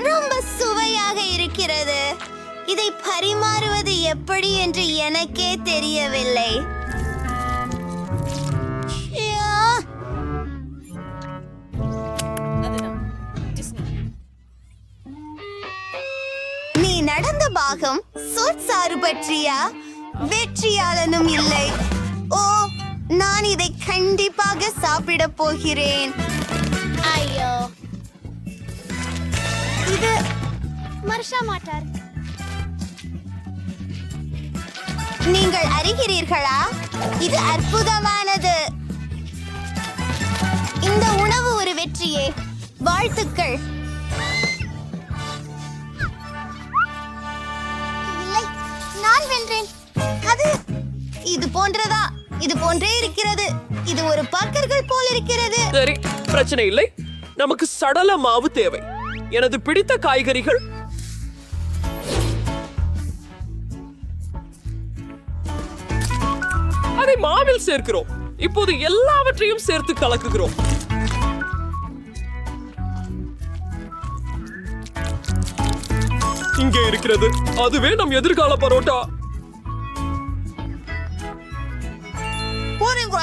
ரொம்ப சுவையாக இருக்கிறது. இதை பரிமாறுவது எப்படி என்று எனக்கே தெரியவில்லை. நீ நடந்த பாகம் சொற்சாறு பற்றியா? வெற்றியாளனும் இல்லை. ஓ, நான் இதை கண்டிப்பாக சாப்பிட போகிறேன். ஐயோ, இது மர்ஷா மாட்டார். நீங்கள் அறிகிறீர்களா? இது அற்புதமானது. இந்த உணவு ஒரு வெற்றியே. வாழ்த்துக்கள். இல்லை, நான் வென்றேன். அது இது போன்றதா? இது போன்றே இருக்கிறது. இது ஒரு பக்கர்கள் போல் இருக்கிறது. சரி, பிரச்சனை இல்லை. நமக்கு சடல மாவு தேவை. எனது பிடித்த காய்கறிகள். அதை மாவில் சேர்க்கிறோம். இப்போது எல்லாவற்றையும் சேர்த்து கலக்குகிறோம். இங்கே இருக்கிறது. அதுவே நம் எதிர்கால பரோட்டா.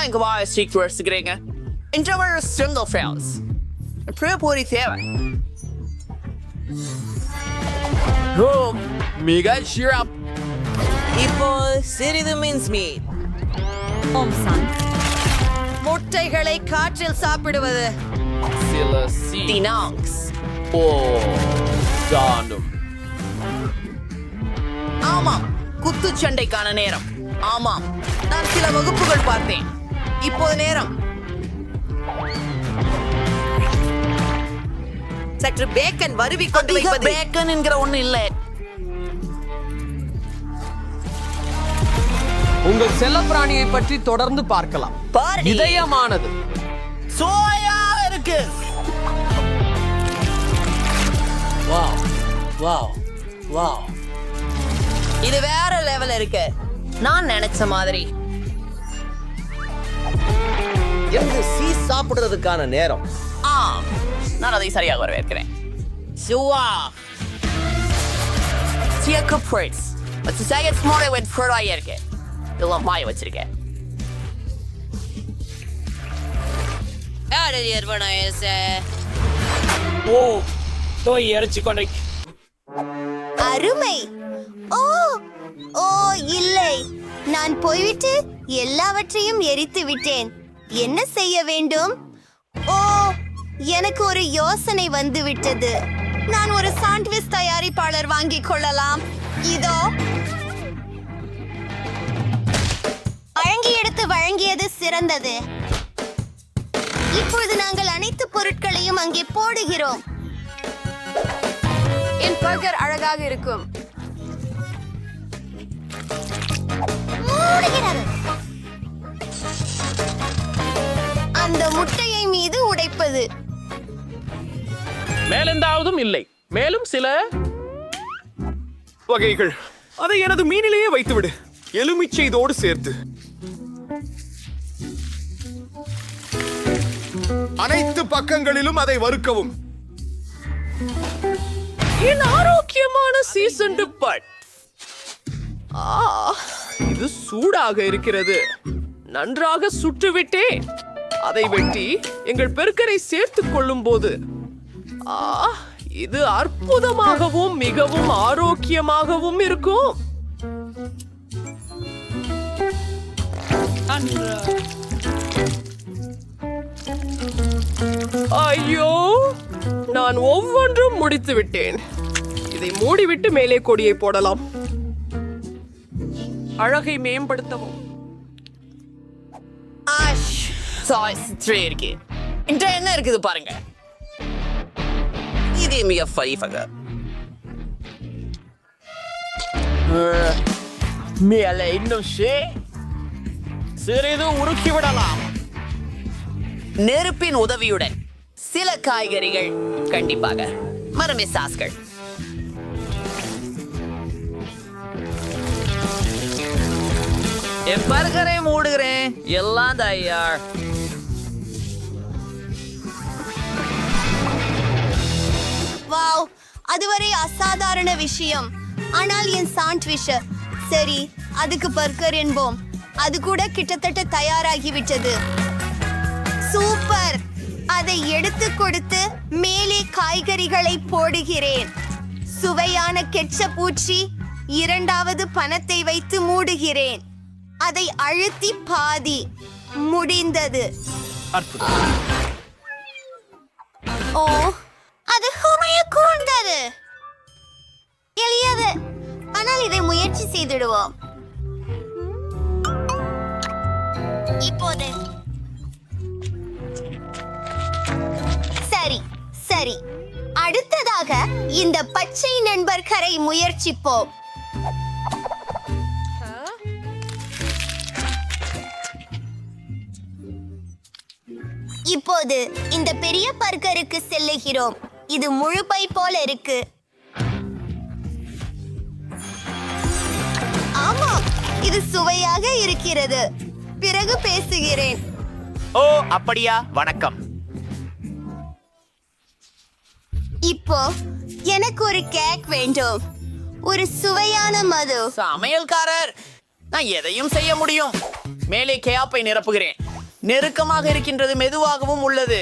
இங்க வா, சீக்கிரம் இன்டர்வல் சிங்கிள் ஃபேல்ஸ். பூரி தேவை. மிக சிறப்பு. இப்போ சிறிது மின்ஸ் மீட். முட்டைகளை காற்றில் சாப்பிடுவது. சில டினாக்ஸ். ஓ, தாண்டும். ஆமாம், குத்துச்சண்டைக்கான நேரம். ஆமாம், நான் சில வகுப்புகள் பார்த்தேன். இப்போது நேரம். சற்று பேக்கன் வருவி கொண்டு வைப்பது. பேக்கன் என்கிற ஒண்ணு இல்லை. உங்கள் செல்லப்பிராணியை பற்றி தொடர்ந்து பார்க்கலாம். இதயமானது. சோயா இருக்கு. Wow wow wow. இது வேற லெவல் இருக்கு. நான் நினைச்ச மாதிரி. எனக்கு சீஸ் சாப்பிடுறதுக்கான நேரம். நான் அதை சரியாக வரவேற்கிறேன். சுவா சியக்கு பிரிட்ஸ் பத்து செகண்ட்ஸ் மோட வெட் ஃப்ரோடாக இருக்கு இதெல்லாம் மாய வச்சிருக்கேன் ஓ தோய் இறைச்சி கொண்டை அருமை. ஓ ஓ இல்லை, நான் போய்விட்டு எல்லாவற்றையும் எரித்து விட்டேன். என்ன செய்ய வேண்டும்? ஓ, எனக்கு ஒரு யோசனை வந்து விட்டது. நான் ஒரு சாண்ட்விச் தயாரிப்பாளர் வாங்கிக் கொள்ளலாம். இதோ வழங்கி எடுத்து வழங்கியது சிறந்தது. இப்பொழுது நாங்கள் அனைத்து பொருட்களையும் அங்கே போடுகிறோம். என் பர்கர் அழகாக இருக்கும். மூடுகிறது. அந்த முட்டையை மீது உடைப்பது. மேலெந்தாவதும் இல்லை. மேலும் சில வகைகள். அதை எனது மீனிலேயே வைத்துவிடு, எலுமிச்சை இதோடு சேர்த்து. அனைத்து பக்கங்களிலும் அதை வறுக்கவும். என் ஆரோக்கியமான சீசன்டு பட் இது சூடாக இருக்கிறது. நன்றாக சுட்டுவிட்டேன். அதை வெட்டி எங்கள் பெருக்கரை சேர்த்துக் கொள்ளும் போது இது அற்புதமாகவும் மிகவும் ஆரோக்கியமாகவும் இருக்கும். ஐயோ, நான் ஒவ்வொன்றும் முடித்து விட்டேன். இதை மூடிவிட்டு மேலே கொடியை போடலாம். அழகை மேம்படுத்தவும். இருக்கு இந்த என்ன இருக்குது பாருங்க. இது மிக ஃபைஃபக மேலே இன்னும் சிறிது உருக்கி விடலாம். நெருப்பின் உதவியுடன் சில காய்கறிகள், கண்டிப்பாக மரமே சாஸ்கள். என் பர்கரை மூடுகிறேன். எல்லாம் தயார். வாவ், அதுவரை அசாதாரண விஷயம். ஆனால் என் சாண்ட்விச், சரி அதுக்கு பர்கர் என்போம், அது கூட கிட்டத்தட்ட தயாராகிவிட்டது. சூப்பர். அதை எடுத்து கொடுத்து மேலே காய்கறிகளை போடுகிறேன். சுவையான கெட்சப் ஊற்றி இரண்டாவது பணத்தை வைத்து மூடுகிறேன். அதை அழுத்தி பாதி. முடிந்தது. ஓ, அது கூர்ந்தது. எளியது, ஆனால் இதை முயற்சி செய்திடுவோம். இப்போது சரி சரி, அடுத்ததாக இந்த பச்சை நண்பர்கரை முயற்சிப்போம். இப்போது இந்த பெரிய பர்கருக்கு செல்லுகிறோம். இது முழு பை போல இருக்கு. ஆமா, இது சுவையாக இருக்கிறது. பிறகு பேசுகிறேன். ஓ அப்படியா, வணக்கம். இப்போ எனக்கு ஒரு கேக் வேண்டும். ஒரு சுவையான மது. சமையல்காரர், நான் எதையும் செய்ய முடியும். மேலே கேப்பை நிரப்புகிறேன். நெருக்கமாக இருக்கின்றது, மெதுவாகவும் உள்ளது.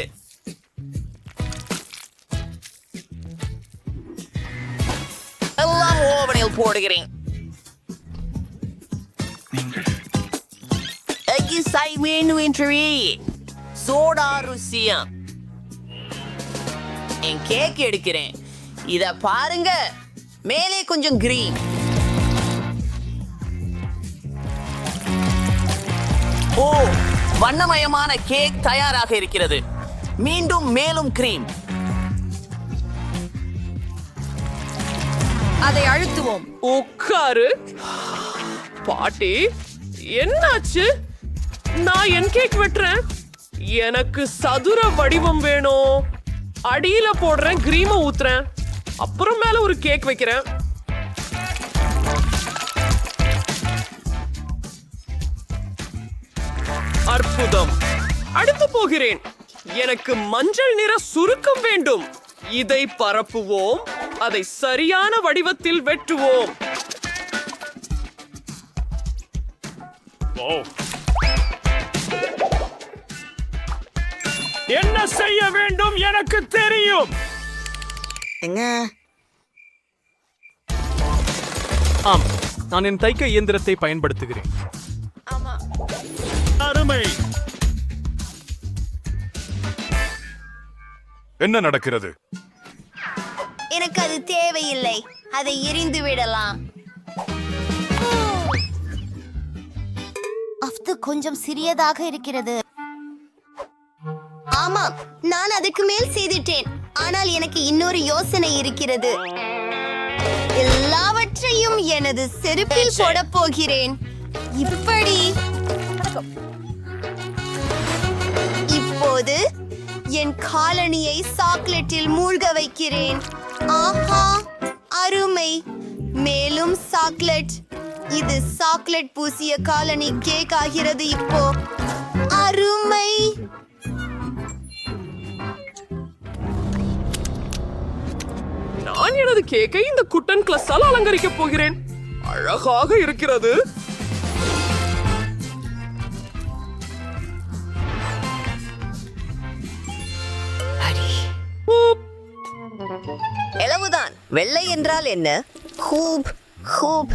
எல்லாம் ஓவனில் போடுகிறேன். சோடா ருசியம். என் கேக் எடுக்கிறேன். இத பாருங்க, மேலே கொஞ்சம் கிரீன். ஓ, வண்ணமயமான கேக் தயாராக இருக்கிறது. மீண்டும் மேலும் கிரீம். அதை அழுத்துவோம். உட்காரு. பாட்டி, என்னாச்சு? நான் என் கேக் வெட்டுறேன். எனக்கு சதுர வடிவம் வேணும். அடியில போடுறேன், கிரீம ஊத்துறேன், அப்புறம் மேல ஒரு கேக் வைக்கிறேன். அற்புதம். அடுத்து போகிறேன். எனக்கு மஞ்சள் நிற சுருக்கம் வேண்டும். இதை பரப்புவோம், அதை சரியான வடிவத்தில் வெட்டுவோம். என்ன செய்ய வேண்டும் எனக்கு தெரியும். ஆம், நான் என் தைக்க இயந்திரத்தை பயன்படுத்துகிறேன். அருமை. என்ன நடக்கிறது? எனக்கு அது தேவையில்லை, அதை எரிந்து விடலாம். அது கொஞ்சம் சிறியதாக இருக்கிறது. ஆமாம், நான் அதுக்கு மேல் செய்துட்டேன். ஆனால் எனக்கு இன்னொரு யோசனை இருக்கிறது. எல்லாவற்றையும் எனது செருப்பில் போட போகிறேன். இப்படி இப்போது என் காலனியை சாக்லேட்டில் மூழ்க வைக்கிறேன். ஆஹா, அருமை. மேலும் சாக்லேட். இது சாக்லேட் பூசிய காலனி கேக் ஆகிறது இப்போ. அருமை. நான் எனது கேக்கை இந்த குட்டன் கிளாஸால் அலங்கரிக்கப் போகிறேன். அழகாக இருக்கிறது. எளவுதான். வெள்ளை என்றால் என்ன? Hoop hoop.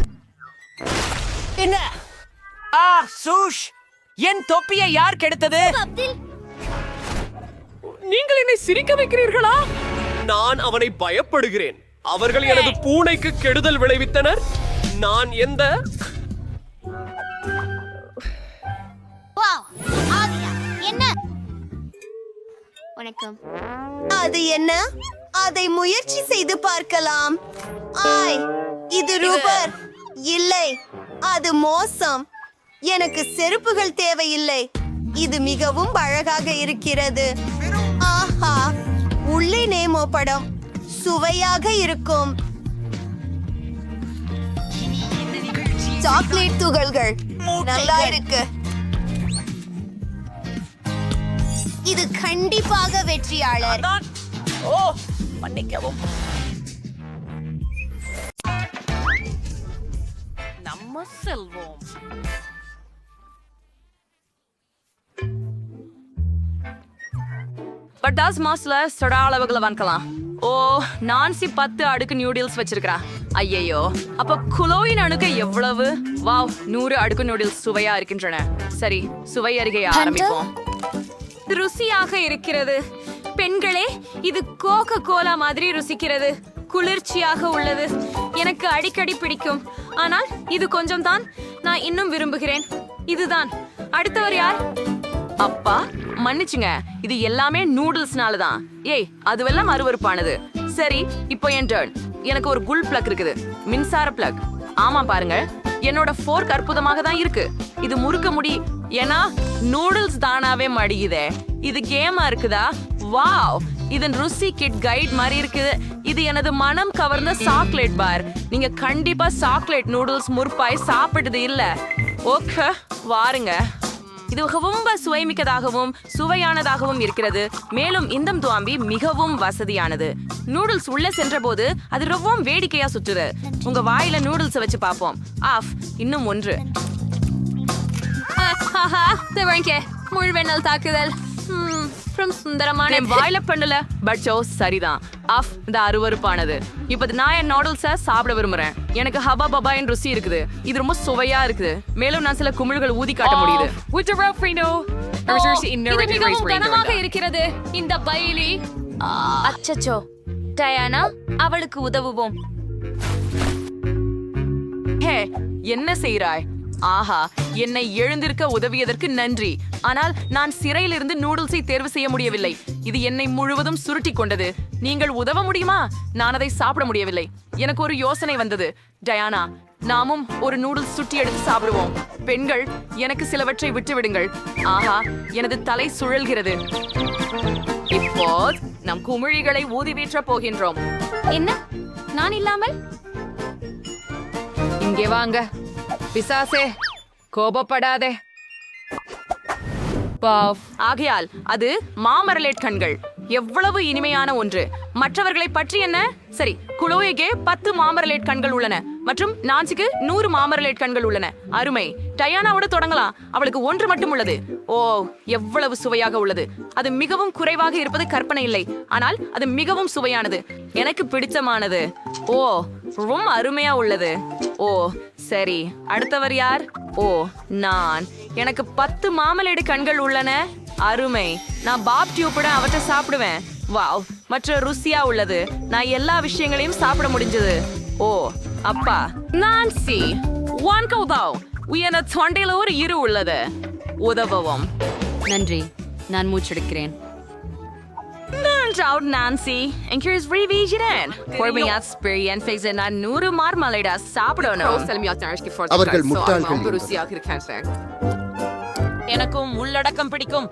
என்ன? சூஷ், என் தொப்பியை யார் கெடுத்தது? நீங்கள் என்னை சிரிக்க வைக்கிறீர்களா? நான் அவனை பயப்படுகிறேன். அவர்கள் எனது பூனைக்கு கெடுதல் விளைவித்தனர். நான் எந்த என்ன? வணக்கம். அது என்ன? அதை முயற்சி செய்து பார்க்கலாம். ஆய், இது ரூபர் இல்லை, அது மோசம். எனக்கு செருப்புகள் தேவையில்லை. இது மிகவும் அழகாக இருக்கிறது. ஆஹா, உள்ளே நேமோ படம் சுவையாக இருக்கும். சாக்லேட் துகள்கள் நல்லா இருக்கு. இது கண்டிப்பாக வெற்றியாளர். ஓ, மன்னிக்கவும். நம்ம செல்வோம். பட்டாஸ் மாஸ்ல சொடா அளவுகளை வாங்கலாம். ஓ, நான்சி 10 அடுக்கு நியூடில்ஸ் வச்சிருக்கா. ஐயையோ, அப்ப குலோயின் அணுக்க எவ்வளவு? வாவ், 100 அடுக்கு நியூடில்ஸ் சுவையா இருக்கின்றன. சரி, சுவை அருகே ஆரம்பிப்போம். ருசியாக இருக்கிறது. பெண்களே, இது கோகோ கோலா மாதிரி ருசிக்கிறது. குளிர்ச்சியாக உள்ளது. எனக்கு அடிக்கடி பிடிக்கும். ஆனால் இது கொஞ்சம் தான் நான் இன்னும் விரும்புகிறேன். இதுதான். அடுத்தவர் யார்? அப்பா, மன்னிச்சுங்க, இது எல்லாமே நூடுல்ஸ்னால தான். ஏய், அதுவெல்லாம் அருவருப்பானது. சரி, இப்போ என் டர்ன். எனக்கு ஒரு குல் பிளக் இருக்குது, மின்சார பிளக். ஆமா பாருங்க, என்னோட ஃபோர்க் அற்புதமாக தான் இருக்கு. இது முறுக்க முடி, ஏன்னா நூடுல்ஸ் தானாவே மடியுதே. இது கேமா இருக்குதா? வாவ், இதன் ருசி கிட் கைட் மாதிரி இருக்குது. இது எனது மனம் கவர்ந்த சாக்லேட் பார். நீங்க கண்டிப்பா சாக்லேட் நூடுல்ஸ் முற்பாய் சாப்பிட்டது இல்ல? ஓகே, வாருங்க. இது ரொம்ப சுவைமிக்கதாகவும் சுவையானதாகவும் இருக்கிறது. மேலும் இந்த துவாம்பி மிகவும் வசதியானது. நூடுல்ஸ் உள்ள சென்ற போது அது ரொம்பவும் வேடிக்கையா சுற்றுது. உங்க வாயில நூடுல்ஸ் வச்சு பார்ப்போம். ஆஃப், இன்னும் ஒன்று. முழுவெண்ணல் தாக்குதல். சுந்தரமான வாயில பண்ணல, பட் சரிதான். ஆஃப், இந்த அருவருப்பானது. இப்ப நான் என் நூடுல்ஸை சாப்பிட விரும்புறேன். எனக்கு ஹபா பபாயின் ருசி இருக்குது. இது ரொம்ப சுவையா இருக்குது. மேலும் நான் சில குமிழ்கள் ஊதி காட்ட முடியுது. கனமாக இருக்கிறது இந்த பைலி. அச்சச்சோ, டயானா, அவளுக்கு உதவுவோம். ஹே, என்ன செய்றாய்? ஆஹா, என்னை எழுந்திருக்க உதவியதற்கு நன்றி. ஆனால் நான் சிறையிலிருந்து நூடுல்ஸை தேர்வு செய்ய முடியவில்லை. இது என்னை முழுவதும் சுருட்டி கொண்டது. நீங்கள் உதவ முடியுமா? நான் அதை சாப்பிட முடியவில்லை. எனக்கு ஒரு யோசனை வந்தது. டயானா, நாமும் ஒரு நூடுல்ஸ் சுட்டி எடுத்து சாப்பிடுவோம். பெண்கள், எனக்கு சிலவற்றை விட்டு விடுங்கள். ஆஹா, எனது தலை சுழல்கிறது. இப்போ நம் குமிழிகளை ஊதி வீற்ற போகின்றோம். என்ன? நான் இல்லாமல்? இங்கே வாங்க பிசாசே, கோபப்படாதே. ஆகையால் அது மாமரலேட் கண்கள். எவ்வளவு இனிமையான ஒன்று. மற்றவர்களை பற்றி என்ன? சரி, குளோய்க்கு 10 மாமரலேட் கண்கள் உள்ளன மற்றும் நான்சிக்கு 100 மாமரலேட் கண்கள் உள்ளன. அருமை. டயானாவோட தொடங்கலாம். அவளுக்கு 1 மட்டும் உள்ளது. ஓ, எவ்வளவு சுவையாக உள்ளது. அது மிகவும் குறைவாக இருப்பது கற்பனை இல்லை, ஆனால் அது மிகவும் சுவையானது. எனக்கு பிடித்தமானது. ஓ, ரொம்ப அருமையா உள்ளது. ஓ சரி, அடுத்தவர் யார்? ஓ, நான். எனக்கு 10 மாமலேடு கண்கள் உள்ளன. அருமை. நான் பாப் டியூப்புடன் அவற்றை சாப்பிடுவேன். வாவ், மற்ற ருசியா உள்ளது. நான் எல்லா விஷயங்களையும் சாப்பிட முடிஞ்சது. ஓ அப்பா, நான்சி ஒன் கௌதாவ் உயர்ந்த தொண்டையில ஒரு இரு உள்ளது. உதவவும் நன்றி, நான் மூச்செடுக்கிறேன். நான்சி என்கரேஜ் ரீவிஜன் பொறுமையா ஸ்பிரியன் ஃபேஸ் நான் 100 மார்மலேடா சாப்பிடணும். அவர்கள் முட்டாள்கள். எனக்கும் உள்ளடக்கம் பிடிக்கும்.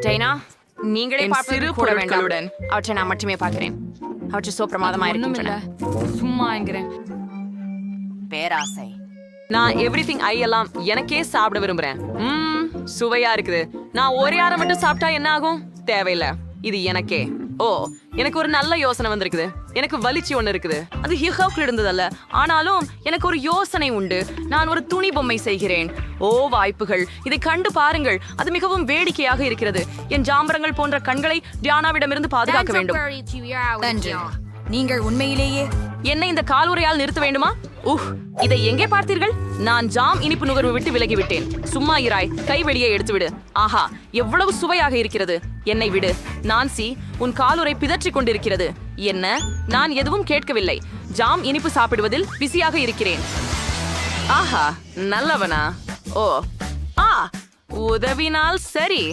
டைனா, நீங்களே சிறு பொருட்களுடன் அவற்றை நான் மட்டுமே பார்க்கிறேன். அவற்றை சோ பிரமாதமா இருக்கின்றன. சும்மா என்கிறேன். பேராசை. நான் எவ்ரிதிங் ஐ எல்லாம் எனக்கே சாப்பிட விரும்புறேன். சுவையா இருக்குது. நான் ஒரே ஆரம் மட்டும் சாப்பிட்டா என்ன ஆகும்? தேவையில்லை, இது எனக்கே. ஓ, எனக்கு ஒரு நல்ல யோசனை வந்திருக்குது. எனக்கு வலிச்சு ஒண்ணு இருக்குது. அது ஹிஹோக்ல இருந்ததல்ல, ஆனாலும் எனக்கு ஒரு யோசனை உண்டு. நான் ஒரு துணி பொம்மை செய்கிறேன். ஓ வாய்ப்புகள், இதை கண்டு பாருங்கள். அது மிகவும் வேடிக்கையாக இருக்கிறது. என் ஜாம்பரங்கள் போன்ற கண்களை டியானாவிடமிருந்து பாதுகாக்க வேண்டும். நீங்கள் உண்மையிலேயே என்னை இந்த காலுறையால் நிறுத்த வேண்டுமா? இதை எங்கே பார்த்தீர்கள்? நான் ஜாம் இனிப்பு நுகர்வு விட்டு விலகி விட்டேன். சும்மா இராய், கை வெளியே எடுத்து விடு. ஆஹா, எவ்வளவு சுவையாக இருக்கிறது. என்னை விடு. நான்சி, உன் காலுறை பிதற்றிக் கொண்டிருக்கிறது. என்ன? நான் எதுவும் கேட்கவில்லை. ஜாம் இனிப்பு சாப்பிடுவதில் பிஸியாக இருக்கிறேன். ஆஹா, நல்லவனா? ஓ உதவினால் சரி.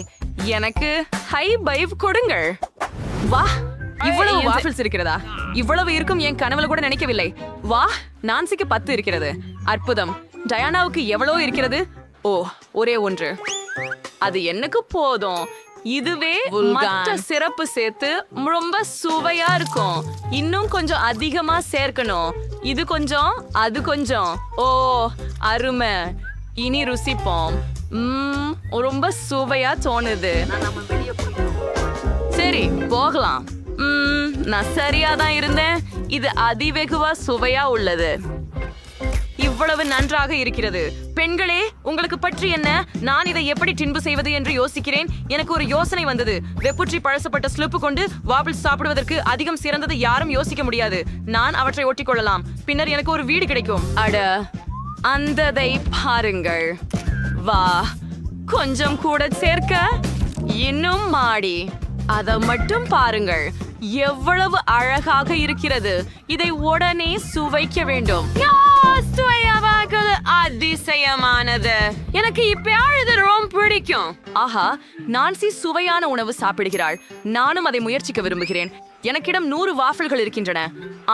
எனக்கு ஹை பைவ் கொடுங்கள். வா, இவ்வளவு வாஃபிள்ஸ் இருக்கிறதா? இவ்வளவு இருக்கும் என் கனவுல கூட நினைக்கவில்லை. வா, நான்சிக்கு 10 இருக்கிறது. அற்புதம். டயானாவுக்கு எவ்வளவு இருக்கிறது? ஓ, ஒரே ஒன்று. அது எனக்கு போதும். இதுவே மற்ற சிறப்பு சேர்த்து ரொம்ப சுவையா இருக்கும். இன்னும் கொஞ்சம் அதிகமா சேர்க்கணும். இது கொஞ்சம், அது கொஞ்சம். ஓ அருமை. இனி ருசிப்போம். ரொம்ப சுவையா தோணுது. சரி, போகலாம். நான் சரியாதான் இருந்தேன். இது அதிவெகுவா சுவையா உள்ளது. இவ்வளவு நன்றாக இருக்கிறது. பெண்களே, உங்களுக்கு பற்றி என்ன? நான் இதை எப்படி டின்பு செய்வது என்று யோசிக்கிறேன். எனக்கு ஒரு யோசனை வந்தது. வெப்புற்றி பழசப்பட்ட ஸ்லிப்பு கொண்டு வாபிள்ஸ் சாப்பிடுவதற்கு அதிகம் சிறந்தது யாரும் யோசிக்க முடியாது. நான் அவற்றை ஒட்டிக்கொள்ளலாம். பின்னர் எனக்கு ஒரு வீடு கிடைக்கும். அட, அந்ததை பாருங்கள். வா, கொஞ்சம் கூட சேர்க்க. இன்னும் மாடி. அதை மட்டும் பாருங்கள். எவ்வளவு அழகாக இருக்கிறது. இதை உடனே சுவைக்க வேண்டும். அதிசயமானது. எனக்கு இப்ப ரொம்ப பிடிக்கும். ஆஹா, நான்சி சுவையான உணவு சாப்பிடுகிறாள். நானும் அதை முயற்சிக்க விரும்புகிறேன். எனக்கிடம் 100 வாஃபிள்கள் இருக்கின்றன.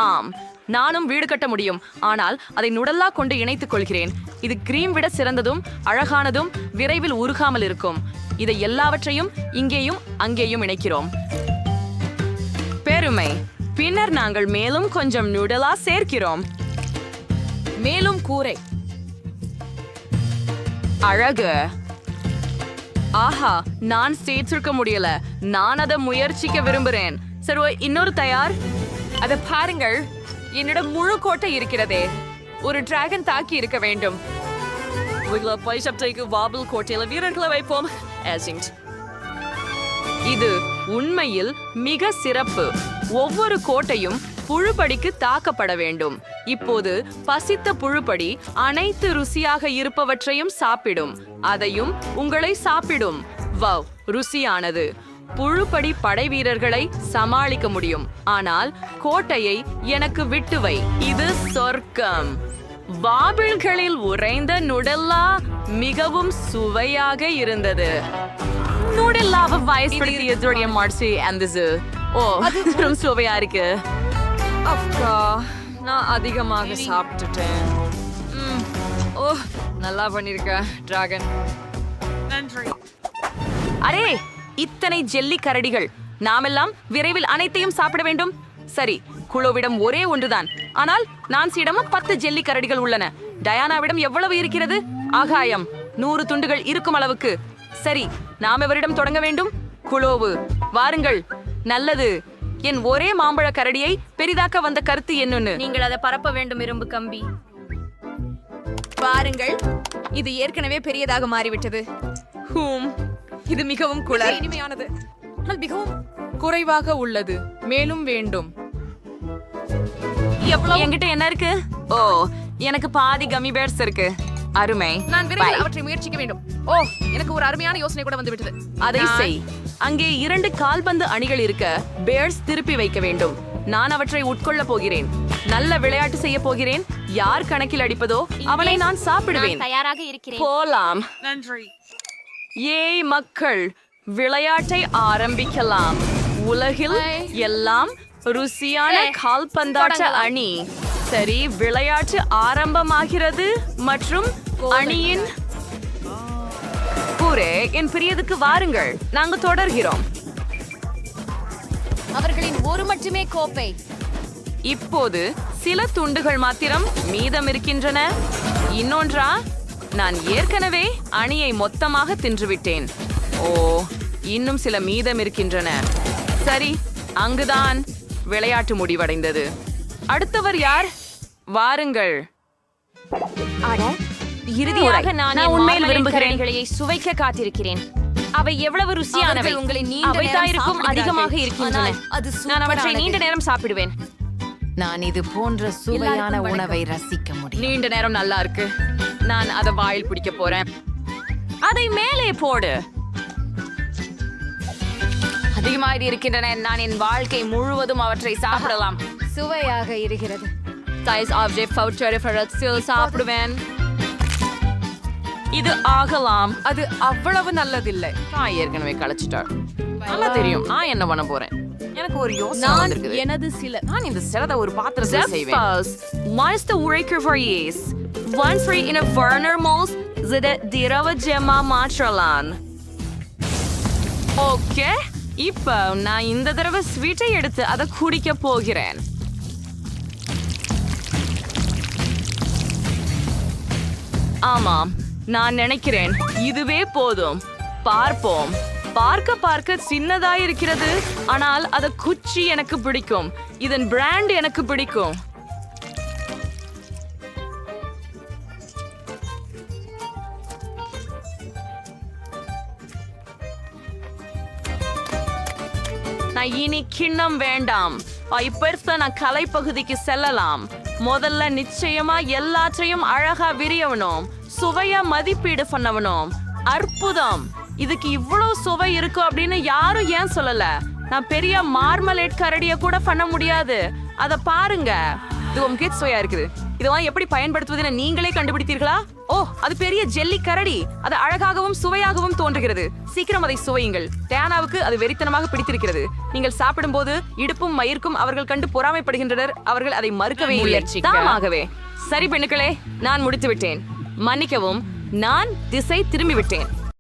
ஆம், நானும் வீடு கட்ட முடியும். ஆனால் அதை நுடல்லா கொண்டு இணைத்துக் கொள்கிறேன். இது கிரீம் விட சிறந்ததும் அழகானதும் விரைவில் உருகாமல் இருக்கும். இதை எல்லாவற்றையும் இங்கேயும் அங்கேயும் இணைக்கிறோம். பெருமை. பின்னர் நாங்கள் மேலும் கொஞ்சம் நுடலா சேர்க்கிறோம். மேலும் கூரை. அழகு. ஆஹா, நான் சேர்த்திருக்க முடியல. நான் அதை முயற்சிக்க விரும்புகிறேன். சரி, இன்னொரு தயார். அதை பாருங்கள். என்னிடம் முழு கோட்டை இருக்கிறதே. ஒரு டிராகன் தாக்கி இருக்க வேண்டும். வாபிள் கோட்டையில வீரர்களை வைப்போம். இது உண்மையில் மிக சிறப்பு. ஒவ்வொரு கோட்டையும் புழுப்படிக்கு தாக்கப்பட வேண்டும். இப்போது பசித்த புழுப்படி அனைத்து ருசியாக இருப்பவற்றையும் சாப்பிடும். அதையும் உங்களை சாப்பிடும். வவ், ருசியானது. புழுப்படி படை வீரர்களை சமாளிக்க முடியும். ஆனால் கோட்டையை எனக்கு விட்டு வை. இது சொர்க்கம். வாபிள்களில் உறைந்த நுடல்லா மிகவும் சுவையாக இருந்தது. நுடல்லாவை வயசுபடுத்திய மார்சி அந்தது. ஓ, அது ரொம்ப சுவையா இருக்கு. அக்கா, நான் அதிகமாக சாப்பிட்டுட்டேன். ஓ, நல்லா பண்ணிருக்க டிராகன். நன்றி. அரே, இத்தனை ஜெல்லி கரடிகள். நாமெல்லாம் விரைவில் அனைத்தையும் சாப்பிட வேண்டும். சரி, குளோவிடம் ஒரே ஒன்றுதான். ஆனால் நான்சியிடம் 10 ஜெல்லி கரடிகள் உள்ளன. டயானாவிடம் எவ்வளவு இருக்கிறது? ஆகாயம். 100 துண்டுகள் இருக்கும் அளவுக்கு. சரி, நாம் எவரிடம் தொடங்க வேண்டும்? குளோவு வாருங்கள். நல்லது. என் ஒரே மாம்பழ கரடியை பெரிதாக்க வந்த கருத்து என்னன்னு நீங்கள் அதை பரப்ப வேண்டும் இரும்பு கம்பி. பாருங்கள், இது ஏற்கனவே பெரியதாக மாறிவிட்டது. இது மிகவும் குளர். இனிமையானது, ஆனால் மிகவும் குறைவாக உள்ளது. மேலும் வேண்டும். என்கிட்ட என்ன இருக்கு? ஓ, எனக்கு பாதி கம்மி பேர்ஸ் இருக்கு. அருமை. நான் விரைவில் அவற்றை முயற்சிக்க வேண்டும். ஓ, எனக்கு ஒரு அருமையான யோசனை கூட வந்துவிட்டது. அதை செய். அங்கே 2 கால்பந்து அணிகள் இருக்க பேர்ஸ் திருப்பி வைக்க வேண்டும். நான் அவற்றை உட்கொள்ள போகிறேன். நல்ல விளையாட்டு செய்ய போகிறேன். யார் கணக்கில் அடிப்பதோ அவனை நான் சாப்பிடுவேன். தயாராக இருக்கிறேன். போலாம். ஏய் மக்கள், விளையாட்டை ஆரம்பிக்கலாம். உலகில் எல்லாம் ருசியான கால்பந்தாட்ட அணி. சரி, விளையாட்டு ஆரம்பமாகிறது மற்றும் அணியின் கூரே என் பிரியதுக்கு வாருங்கள். நாங்க தொடர்கிறோம். அவர்களின் ஒரு மட்டுமே கோப்பை. இப்போது சில துண்டுகள் மாத்திரம் மீதம் இருக்கின்றன. இன்னொன்றா, நான் ஏற்கனவே அணியை மொத்தமாக தின்றுவிட்டேன். ஓ, இன்னும் சில மீதம் இருக்கின்றன. சரி, அங்குதான் விளையாட்டு முடிவடைந்தது. அடுத்தவர் யார்? வாருங்கள். இறுதியாக நான் உண்மையில் விரும்புகிறேன். சுவைக்க காத்திருக்கிறேன். அவை எவ்வளவு ருசியானவை. உங்களை அவைதாயிருக்கும் அதிகமாக இருக்கின்றன. நான் அவற்றை நீண்ட நேரம் சாப்பிடுவேன். நான் இது போன்ற சுவையான உணவை ரசிக்க முடியும். நீண்ட நேரம் நல்லா இருக்கு. நான் அதை வாயில் பிடிக்க போறேன். அதை மேலே போடு. அதிகமாக இருக்கின்றன. நான் என் வாழ்க்கை முழுவதும் அவற்றை சாப்பிடலாம். சுவையாக இருக்கிறது. சைஸ் ஆப்ஜெக்ட் ஃபவுச்சர் ஃபரல் சாப்பிடுவேன். இது ஆகலாம். அது அவ்வளவு நல்லதில்லை. நான் ஏற்கனவே கழிச்சிட்டார். நல்லா தெரியும். நான் என்ன பண்ண போறேன். எனக்கு ஒரு யோசனை வந்திருக்குது. நான் இந்த சிலதை ஒரு பாத்திரத்துல செய்வேன். Meiste Urekervaries. Once free in a Werner Mols zide dirava gemma matralan. Okay, இப்போ நான் இந்த தடவை ஸ்வீட்டை எடுத்து அதை குடிக்க போகிறேன். ஆமாம், நான் நினைக்கிறேன் இதுவே போதும். பார்ப்போம். பார்க்க சின்னதாய் இருக்கிறது, ஆனால் அத குச்சி எனக்கு பிடிக்கும். இதன் பிராண்ட் எனக்கு பிடிக்கும். நான் இனி கிண்ணம் வேண்டாம். இப்ப நான் கலை பகுதிக்கு செல்லலாம். முதல்ல நிச்சயமா எல்லாற்றையும் அழகா விரியவனும் சுவையா மதிப்பீடு பண்ணவனும். அற்புதம், இதுக்கு இவ்வளவு சுவை இருக்கும் அப்படின்னு யாரும் ஏன் சொல்லல? நான் பெரிய மார்மலேட் கரடிய கூட பண்ண முடியாது. அத பாருங்க, இது உங்க சுவையா இருக்குது. இதெல்லாம் எப்படி பயன்படுத்துவதுன்னு நீங்களே கண்டுபிடித்தீர்களா? ஓ, அது பெரிய ஜெல்லி கரடி. அது அழகாகவும் சுவையாகவும் தோன்றுகிறது. சீக்கிரம் அதை சுவையுங்கள். டேனாவுக்கு அது வெறித்தனமாக பிடித்திருக்கிறது. நீங்கள் சாப்பிடும் போது இடுப்பும் மயிர்க்கும் அவர்கள் கண்டு பொறாமைப்படுகின்றனர். அவர்கள் அதை மறுக்கவே இல்லை. தாமாகவே. சரி பெண்ணுக்களே, நான் முடித்து விட்டேன். மன்னிக்கவும், நான் திசை திரும்பி விட்டேன்.